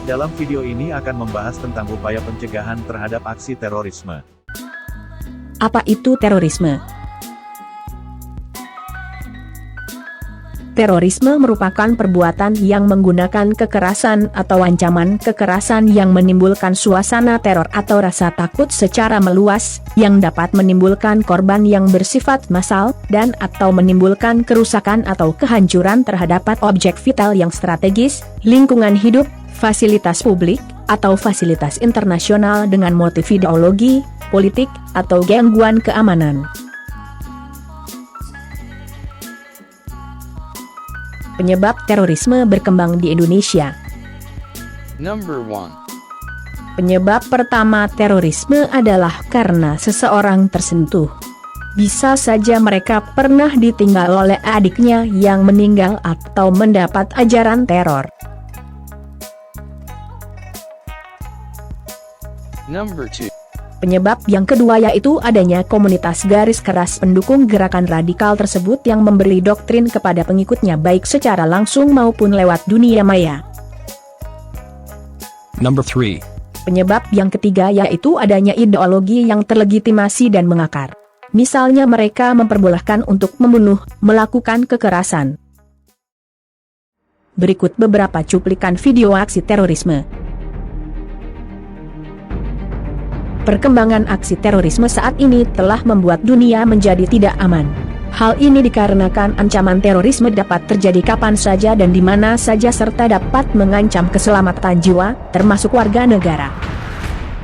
Dalam video ini akan membahas tentang upaya pencegahan terhadap aksi terorisme. Apa itu terorisme? Terorisme merupakan perbuatan yang menggunakan kekerasan atau ancaman kekerasan yang menimbulkan suasana teror atau rasa takut secara meluas, yang dapat menimbulkan korban yang bersifat massal, dan atau menimbulkan kerusakan atau kehancuran terhadap objek vital yang strategis, lingkungan hidup, fasilitas publik, atau fasilitas internasional dengan motif ideologi, politik, atau gangguan keamanan. Penyebab terorisme berkembang di Indonesia. Number 1. Penyebab pertama terorisme adalah karena seseorang tersentuh. Bisa saja mereka pernah ditinggal oleh adiknya yang meninggal atau mendapat ajaran teror. Number 2. Penyebab yang kedua yaitu adanya komunitas garis keras pendukung gerakan radikal tersebut yang memberi doktrin kepada pengikutnya baik secara langsung maupun lewat dunia maya. Number 3. Penyebab yang ketiga yaitu adanya ideologi yang terlegitimasi dan mengakar. Misalnya mereka memperbolehkan untuk membunuh, melakukan kekerasan. Berikut beberapa cuplikan video aksi terorisme. Perkembangan aksi terorisme saat ini telah membuat dunia menjadi tidak aman. Hal ini dikarenakan ancaman terorisme dapat terjadi kapan saja dan di mana saja serta dapat mengancam keselamatan jiwa, termasuk warga negara.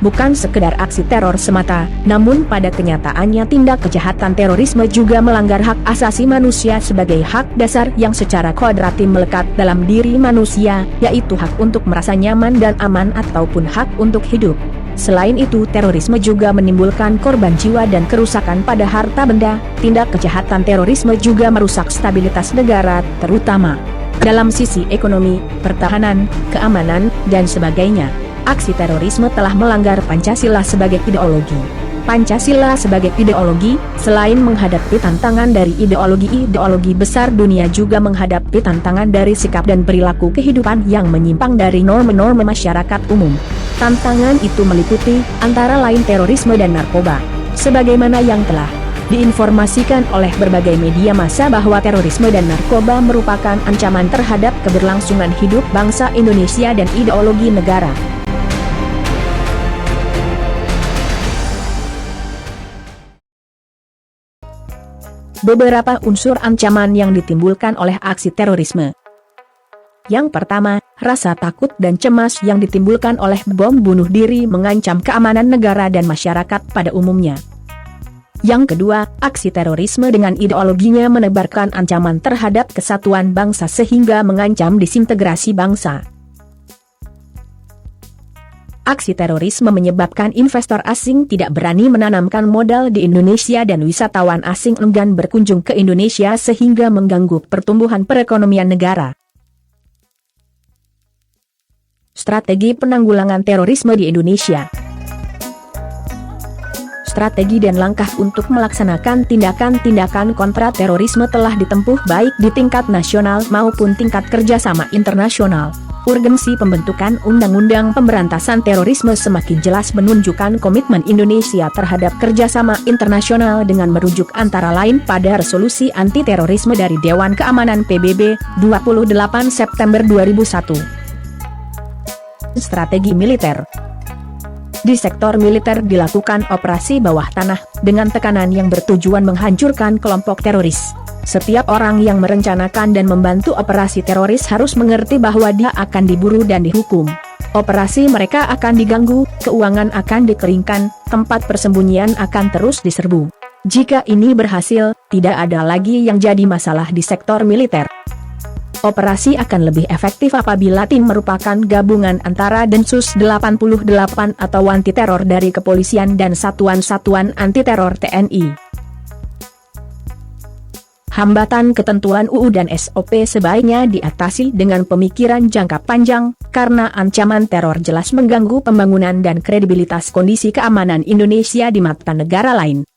Bukan sekedar aksi teror semata, namun pada kenyataannya tindak kejahatan terorisme juga melanggar hak asasi manusia sebagai hak dasar yang secara kodrati melekat dalam diri manusia, yaitu hak untuk merasa nyaman dan aman ataupun hak untuk hidup. Selain itu, terorisme juga menimbulkan korban jiwa dan kerusakan pada harta benda. Tindak kejahatan terorisme juga merusak stabilitas negara, terutama dalam sisi ekonomi, pertahanan, keamanan, dan sebagainya. Aksi terorisme telah melanggar Pancasila sebagai ideologi. Pancasila sebagai ideologi, selain menghadapi tantangan dari ideologi-ideologi besar dunia juga menghadapi tantangan dari sikap dan perilaku kehidupan yang menyimpang dari norma-norma masyarakat umum. Tantangan itu meliputi, antara lain terorisme dan narkoba. Sebagaimana yang telah diinformasikan oleh berbagai media massa bahwa terorisme dan narkoba merupakan ancaman terhadap keberlangsungan hidup bangsa Indonesia dan ideologi negara. Beberapa unsur ancaman yang ditimbulkan oleh aksi terorisme. Yang pertama, rasa takut dan cemas yang ditimbulkan oleh bom bunuh diri mengancam keamanan negara dan masyarakat pada umumnya. Yang kedua, aksi terorisme dengan ideologinya menebarkan ancaman terhadap kesatuan bangsa sehingga mengancam disintegrasi bangsa. Aksi terorisme menyebabkan investor asing tidak berani menanamkan modal di Indonesia dan wisatawan asing enggan berkunjung ke Indonesia sehingga mengganggu pertumbuhan perekonomian negara. Strategi penanggulangan terorisme di Indonesia. Strategi dan langkah untuk melaksanakan tindakan-tindakan kontra terorisme telah ditempuh baik di tingkat nasional maupun tingkat kerjasama internasional. Urgensi pembentukan Undang-Undang Pemberantasan Terorisme semakin jelas menunjukkan komitmen Indonesia terhadap kerjasama internasional dengan merujuk antara lain pada resolusi anti-terorisme dari Dewan Keamanan PBB, 28 September 2001. Strategi militer. Di sektor militer dilakukan operasi bawah tanah, dengan tekanan yang bertujuan menghancurkan kelompok teroris. Setiap orang yang merencanakan dan membantu operasi teroris harus mengerti bahwa dia akan diburu dan dihukum. Operasi mereka akan diganggu, keuangan akan dikeringkan, tempat persembunyian akan terus diserbu. Jika ini berhasil, tidak ada lagi yang jadi masalah di sektor militer. Operasi akan lebih efektif apabila tim merupakan gabungan antara Densus 88 atau anti teror dari kepolisian dan satuan-satuan anti teror TNI. Hambatan ketentuan UU dan SOP sebaiknya diatasi dengan pemikiran jangka panjang, karena ancaman teror jelas mengganggu pembangunan dan kredibilitas kondisi keamanan Indonesia di mata negara lain.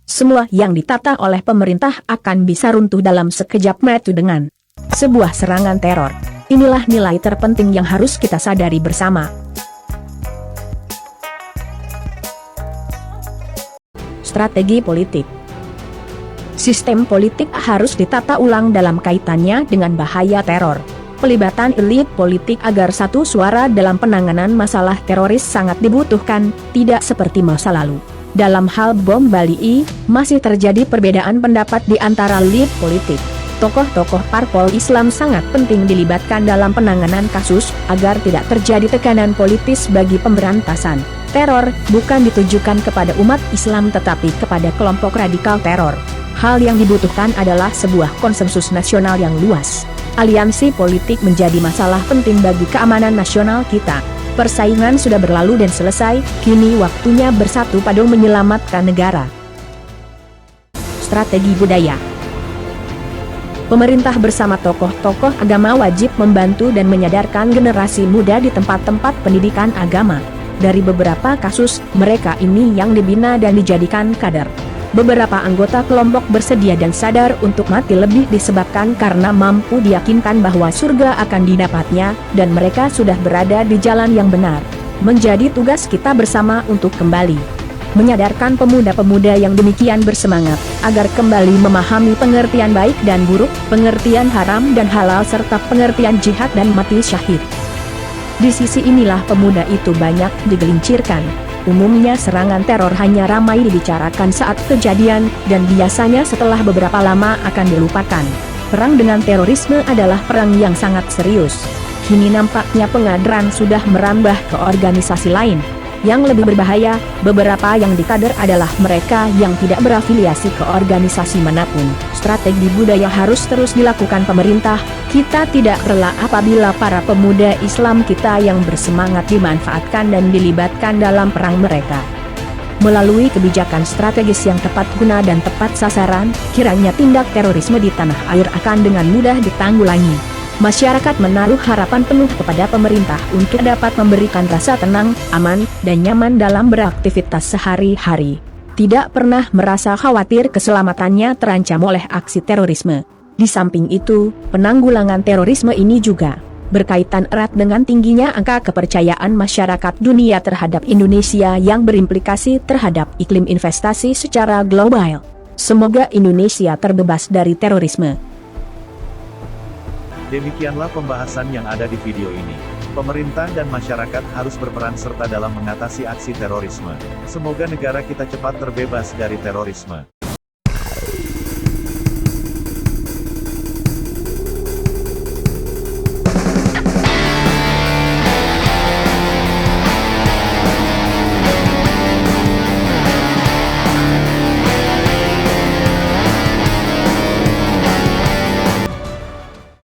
Semua yang ditata oleh pemerintah akan bisa runtuh dalam sekejap mata dengan sebuah serangan teror. Inilah nilai terpenting yang harus kita sadari bersama. Strategi politik. Sistem politik harus ditata ulang dalam kaitannya dengan bahaya teror. Pelibatan elit politik agar satu suara dalam penanganan masalah teroris sangat dibutuhkan, tidak seperti masa lalu. Dalam hal bom Bali I, masih terjadi perbedaan pendapat di antara elit politik. Tokoh-tokoh parpol Islam sangat penting dilibatkan dalam penanganan kasus, agar tidak terjadi tekanan politis bagi pemberantasan teror, bukan ditujukan kepada umat Islam tetapi kepada kelompok radikal teror. Hal yang dibutuhkan adalah sebuah konsensus nasional yang luas. Aliansi politik menjadi masalah penting bagi keamanan nasional kita. Persaingan sudah berlalu dan selesai, kini waktunya bersatu padu menyelamatkan negara. Strategi budaya. Pemerintah bersama tokoh-tokoh agama wajib membantu dan menyadarkan generasi muda di tempat-tempat pendidikan agama. Dari beberapa kasus, mereka ini yang dibina dan dijadikan kader. Beberapa anggota kelompok bersedia dan sadar untuk mati lebih disebabkan karena mampu diyakinkan bahwa surga akan didapatnya, dan mereka sudah berada di jalan yang benar. Menjadi tugas kita bersama untuk kembali menyadarkan pemuda-pemuda yang demikian bersemangat, agar kembali memahami pengertian baik dan buruk, pengertian haram dan halal serta pengertian jihad dan mati syahid. Di sisi inilah pemuda itu banyak digelincirkan. Umumnya serangan teror hanya ramai dibicarakan saat kejadian, dan biasanya setelah beberapa lama akan dilupakan. Perang dengan terorisme adalah perang yang sangat serius. Kini nampaknya pengadaran sudah merambah ke organisasi lain. Yang lebih berbahaya, beberapa yang dikader adalah mereka yang tidak berafiliasi ke organisasi manapun. Strategi budaya harus terus dilakukan pemerintah. Kita tidak rela apabila para pemuda Islam kita yang bersemangat dimanfaatkan dan dilibatkan dalam perang mereka. Melalui kebijakan strategis yang tepat guna dan tepat sasaran, kiranya tindak terorisme di tanah air akan dengan mudah ditanggulangi. Masyarakat menaruh harapan penuh kepada pemerintah untuk dapat memberikan rasa tenang, aman, dan nyaman dalam beraktivitas sehari-hari. Tidak pernah merasa khawatir keselamatannya terancam oleh aksi terorisme. Di samping itu, penanggulangan terorisme ini juga berkaitan erat dengan tingginya angka kepercayaan masyarakat dunia terhadap Indonesia yang berimplikasi terhadap iklim investasi secara global. Semoga Indonesia terbebas dari terorisme. Demikianlah pembahasan yang ada di video ini. Pemerintah dan masyarakat harus berperan serta dalam mengatasi aksi terorisme. Semoga negara kita cepat terbebas dari terorisme.